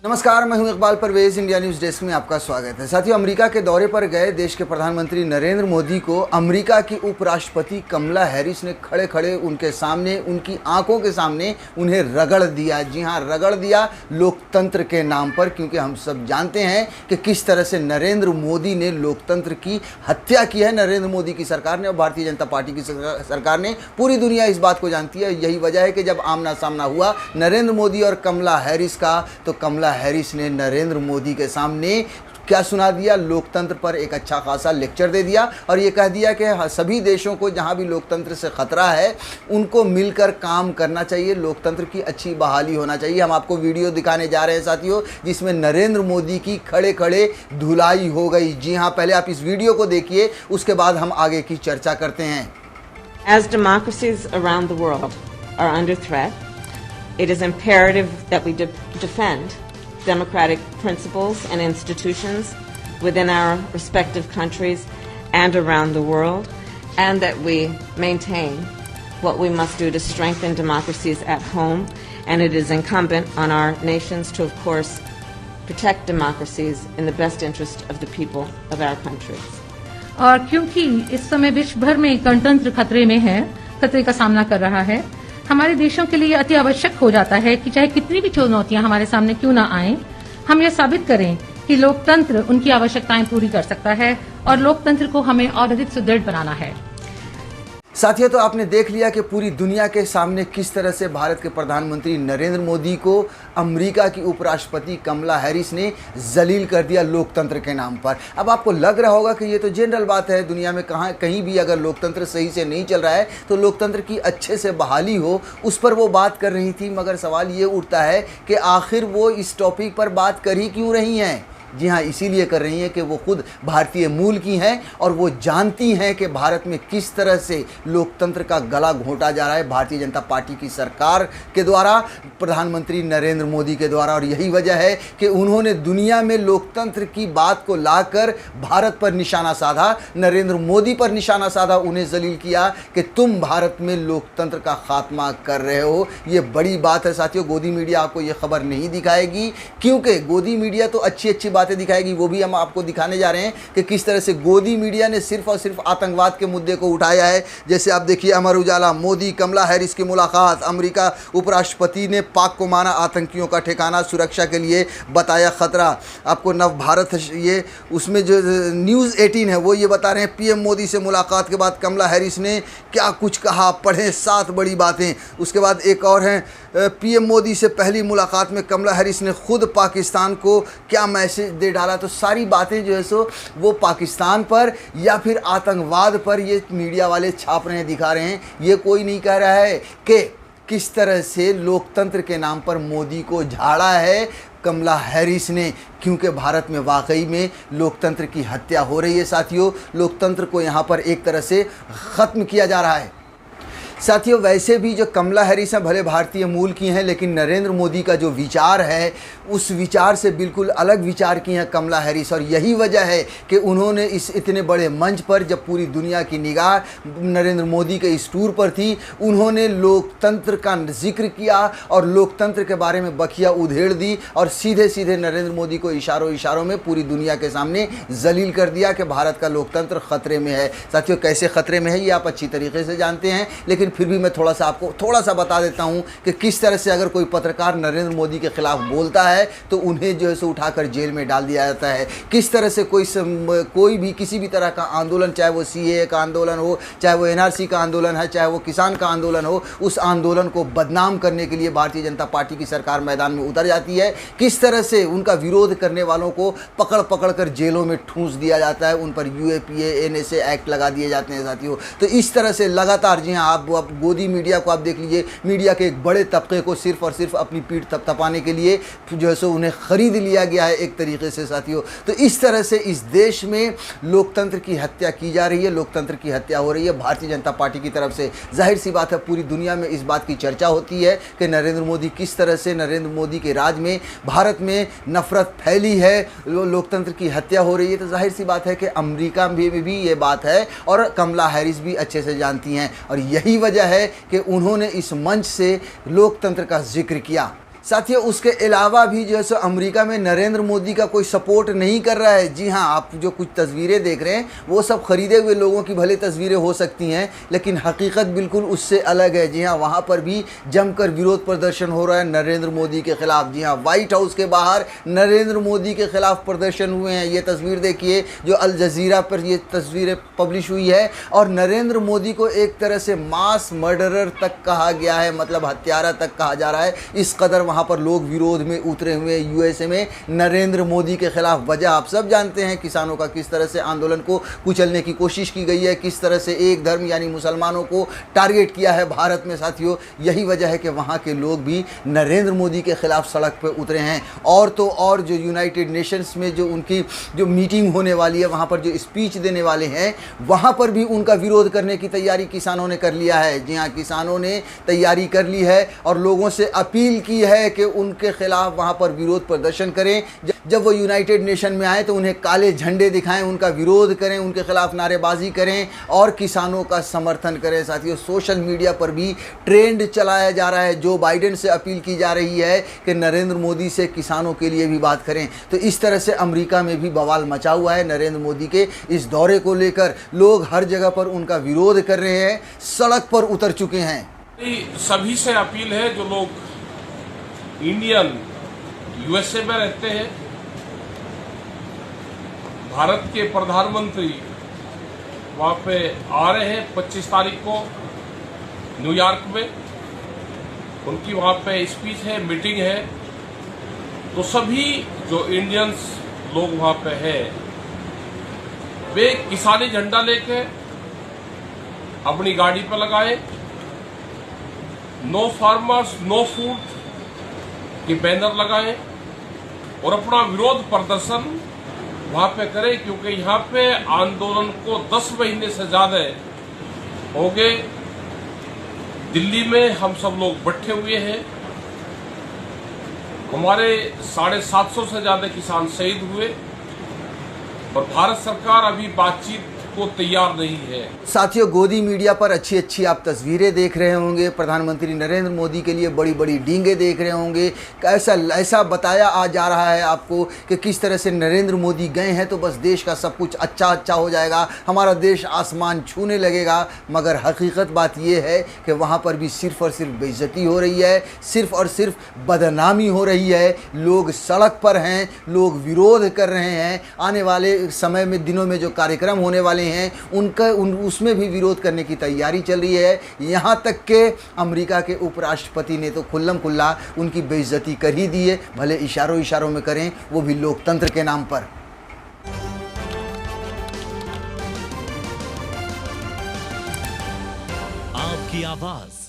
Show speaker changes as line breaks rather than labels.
नमस्कार, मैं हूं Iqbal Parvez. India news desk में आपका स्वागत है। साथियों, अमेरिका के दौरे पर गए देश के प्रधानमंत्री नरेंद्र मोदी को अमेरिका की उपराष्ट्रपति कमला हैरिस ने खड़े खड़े उनके सामने, उनकी आंखों के सामने उन्हें रगड़ दिया। जी हां, रगड़ दिया लोकतंत्र के नाम पर, क्योंकि हम सब जानते हैं कि किस तरह से नरेंद्र मोदी ने लोकतंत्र की हत्या की है। नरेंद्र मोदी की सरकार ने और भारतीय जनता पार्टी की सरकार ने, पूरी दुनिया इस बात को जानती है। यही वजह है कि जब आमना सामना हुआ नरेंद्र मोदी और कमला हैरिस का, तो कमला हैरिस ने नरेंद्र मोदी के सामने क्या सुना दिया? लोकतंत्र पर एक अच्छा खासा लेक्चर दे दिया और ये कह दिया कि सभी देशों को जहां भी लोकतंत्र से खतरा है उनको मिलकर काम करना चाहिए, लोकतंत्र की अच्छी बहाली होना चाहिए। हम आपको वीडियो दिखाने जा रहे हैं साथियों, जिसमें नरेंद्र मोदी की खड़े खड़े धुलाई हो गई। जी हाँ, पहले आप इस वीडियो को देखिए, उसके बाद हम आगे की चर्चा करते हैं।
As democracies around the world are under threat, it is imperative that we defend democratic principles and institutions within our respective countries and around the world, and that we maintain what we must do to strengthen democracies at home. And it is incumbent on our nations to, of course, protect democracies in the best interest of the people of our countries.
और क्योंकि इस समय विश्व भर में गणतंत्र खतरे में है, खतरे का सामना कर रहा है, हमारे देशों के लिए अति आवश्यक हो जाता है कि चाहे कितनी भी चुनौतियां हमारे सामने क्यों ना आएं, हम यह साबित करें कि लोकतंत्र उनकी आवश्यकताएं पूरी कर सकता है और लोकतंत्र को हमें और अधिक सुदृढ़ बनाना है।
साथियों, तो आपने देख लिया कि पूरी दुनिया के सामने किस तरह से भारत के प्रधानमंत्री नरेंद्र मोदी को अमेरिका की उपराष्ट्रपति कमला हैरिस ने जलील कर दिया लोकतंत्र के नाम पर। अब आपको लग रहा होगा कि ये तो जनरल बात है, दुनिया में कहीं भी अगर लोकतंत्र सही से नहीं चल रहा है तो लोकतंत्र की अच्छे से बहाली हो, उस पर वो बात कर रही थी। मगर सवाल ये उठता है कि आखिर वो इस टॉपिक पर बात कर ही क्यों रही हैं? जी हाँ, इसीलिए कर रही हैं कि वो खुद भारतीय मूल की हैं और वो जानती हैं कि भारत में किस तरह से लोकतंत्र का गला घोंटा जा रहा है भारतीय जनता पार्टी की सरकार के द्वारा, प्रधानमंत्री नरेंद्र मोदी के द्वारा। और यही वजह है कि उन्होंने दुनिया में लोकतंत्र की बात को लाकर भारत पर निशाना साधा, नरेंद्र मोदी पर निशाना साधा, उन्हें जलील किया कि तुम भारत में लोकतंत्र का खात्मा कर रहे हो। ये बड़ी बात है साथियों। गोदी मीडिया आपको ये खबर नहीं दिखाएगी, क्योंकि गोदी मीडिया तो अच्छी बातें दिखाएगी, वो भी हम आपको दिखाने जा रहे हैं कि किस तरह से गोदी मीडिया ने सिर्फ और सिर्फ आतंकवाद के मुद्दे को उठाया है। जैसे आप देखिए, अमर उजाला, मोदी कमला हैरिस की मुलाकात, अमेरिका उपराष्ट्रपति ने पाक को माना आतंकियों का ठिकाना, सुरक्षा के लिए बताया खतरा। आपको नव भारत, ये उसमें जो न्यूज़ 18 है वो ये बता रहे हैं, पीएम मोदी से मुलाकात के बाद कमला हैरिस ने क्या कुछ कहा, पढ़ें 7 बड़ी बातें। उसके बाद एक और है, पीएम मोदी से पहली मुलाकात में कमला हैरिस ने खुद पाकिस्तान को क्या मैसेज दे डाला। तो सारी बातें जो है सो वो पाकिस्तान पर या फिर आतंकवाद पर ये मीडिया वाले छाप रहे हैं, दिखा रहे हैं। ये कोई नहीं कह रहा है कि किस तरह से लोकतंत्र के नाम पर मोदी को झाड़ा है कमला हैरिस ने, क्योंकि भारत में वाकई में लोकतंत्र की हत्या हो रही है साथियों। लोकतंत्र को यहाँ पर एक तरह से ख़त्म किया जा रहा है। साथियों, वैसे भी जो कमला हैरिस हैं भले भारतीय मूल की हैं, लेकिन नरेंद्र मोदी का जो विचार है उस विचार से बिल्कुल अलग विचार की हैं कमला हैरिस। और यही वजह है कि उन्होंने इस इतने बड़े मंच पर, जब पूरी दुनिया की निगाह नरेंद्र मोदी के इस टूर पर थी, उन्होंने लोकतंत्र का जिक्र किया और लोकतंत्र के बारे में बखिया उधेड़ दी और सीधे सीधे नरेंद्र मोदी को इशारों में पूरी दुनिया के सामने जलील कर दिया कि भारत का लोकतंत्र खतरे में है। साथियों, कैसे खतरे में है ये आप अच्छी तरीके से जानते हैं, लेकिन फिर भी मैं आपको थोड़ा सा बता देता हूं कि किस तरह से अगर कोई पत्रकार नरेंद्र मोदी के खिलाफ बोलता है तो उन्हें जो है सो उठाकर जेल में डाल दिया जाता है। किस तरह से कोई भी किसी भी तरह का आंदोलन, चाहे वो सीएए का आंदोलन हो, चाहे वो एनआरसी का आंदोलन है, चाहे वो किसान का आंदोलन हो, उस आंदोलन को बदनाम करने के लिए भारतीय जनता पार्टी की सरकार मैदान में उतर जाती है। किस तरह से उनका विरोध करने वालों को पकड़ कर जेलों में ठूंस दिया जाता है, उन पर यूएपीए एनएसए एक्ट लगा दिए जाते हैं साथियों। तो इस तरह से लगातार, जी हाँ, आप गोदी मीडिया को आप देख लीजिए, मीडिया के एक बड़े तबके को सिर्फ और सिर्फ अपनी पीठ थपथपाने के लिए जो है सो उन्हें खरीद लिया गया है एक तरीके से साथियों। तो इस तरह से इस देश में लोकतंत्र की हत्या की जा रही है, लोकतंत्र की हत्या हो रही है भारतीय जनता पार्टी की तरफ से। जाहिर सी बात है, पूरी दुनिया में इस बात की चर्चा होती है कि नरेंद्र मोदी किस तरह से, नरेंद्र मोदी के राज में भारत में नफरत फैली है, लोकतंत्र की हत्या हो रही है। तो जाहिर सी बात है कि अमेरिका में भी ये बात है और कमला हैरिस भी अच्छे से जानती हैं, और यही वजह है कि उन्होंने इस मंच से लोकतंत्र का जिक्र किया। साथियों उसके अलावा भी जो है सो अमेरिका में नरेंद्र मोदी का कोई सपोर्ट नहीं कर रहा है। जी हाँ, आप जो कुछ तस्वीरें देख रहे हैं वो सब खरीदे हुए लोगों की भले तस्वीरें हो सकती हैं, लेकिन हकीकत बिल्कुल उससे अलग है। जी हाँ, वहाँ पर भी जमकर विरोध प्रदर्शन हो रहा है नरेंद्र मोदी के खिलाफ। जी हाँ, व्हाइट हाउस के बाहर नरेंद्र मोदी के खिलाफ प्रदर्शन हुए हैं। ये तस्वीर देखिए जो अल जजीरा पर ये तस्वीरें पब्लिश हुई है, और नरेंद्र मोदी को एक तरह से मास मर्डरर तक कहा गया है, मतलब हत्यारा तक कहा जा रहा है। इस कदर वहाँ पर लोग विरोध में उतरे हुए यूएसए में नरेंद्र मोदी के खिलाफ। वजह आप सब जानते हैं, किसानों का किस तरह से आंदोलन को कुचलने की कोशिश की गई है, किस तरह से एक धर्म यानी मुसलमानों को टारगेट किया है भारत में। साथियों यही वजह है कि वहाँ के लोग भी नरेंद्र मोदी के खिलाफ सड़क पर उतरे हैं। और तो और जो यूनाइटेड नेशंस में जो उनकी जो मीटिंग होने वाली है, वहाँ पर जो स्पीच देने वाले हैं, वहाँ पर भी उनका विरोध करने की तैयारी किसानों ने कर लिया है। जी हाँ, किसानों ने तैयारी कर ली है और लोगों से अपील की है कि उनके खिलाफ वहाँ पर विरोध प्रदर्शन करें। जब वो यूनाइटेड नेशन में आए तो उन्हें काले झंडे दिखाएं, उनका विरोध करें, उनके खिलाफ नारेबाजी करें और किसानों का समर्थन करें। साथियों सोशल मीडिया पर भी ट्रेंड चलाया जा रहा है। जो बाइडेन से अपील की जा रही है कि नरेंद्र मोदी से किसानों के लिए भी बात करें। तो इस तरह से अमेरिका में भी बवाल मचा हुआ है नरेंद्र मोदी के इस दौरे को लेकर। लोग हर जगह पर उनका विरोध कर रहे हैं, सड़क पर उतर चुके हैं।
सभी से अपील है जो लोग इंडियन यूएसए में रहते हैं, भारत के प्रधानमंत्री वहाँ पे आ रहे हैं 25 तारीख को न्यूयॉर्क में, उनकी वहाँ पे स्पीच है, मीटिंग है। तो सभी जो इंडियंस लोग वहाँ पे हैं वे किसानी झंडा लेके अपनी गाड़ी पर लगाए, नो फार्मर्स नो फूड के बैनर लगाएं और अपना विरोध प्रदर्शन वहां पे करें, क्योंकि यहाँ पे आंदोलन को 10 महीने से ज्यादा हो गए। दिल्ली में हम सब लोग बैठे हुए हैं, हमारे 750 से ज्यादा किसान शहीद हुए और भारत सरकार अभी बातचीत को तैयार नहीं है।
साथियों गोदी मीडिया पर अच्छी अच्छी आप तस्वीरें देख रहे होंगे, प्रधानमंत्री नरेंद्र मोदी के लिए बड़ी बड़ी डींगे देख रहे होंगे। ऐसा बताया आ जा रहा है आपको कि किस तरह से नरेंद्र मोदी गए हैं तो बस देश का सब कुछ अच्छा अच्छा हो जाएगा, हमारा देश आसमान छूने लगेगा। मगर हकीकत बात यह है कि वहाँ पर भी सिर्फ और सिर्फ बेइज्जती हो रही है, सिर्फ और सिर्फ बदनामी हो रही है। लोग सड़क पर हैं, लोग विरोध कर रहे हैं। आने वाले समय में दिनों में जो कार्यक्रम होने वाले हैं उसमें भी विरोध करने की तैयारी चल रही है। यहाँ तक के अमेरिका के उपराष्ट्रपति ने तो खुल्लम खुल्ला उनकी बेइज्जती कर ही दी है, भले इशारों इशारों में करें, वो भी लोकतंत्र के नाम पर।
आपकी आवाज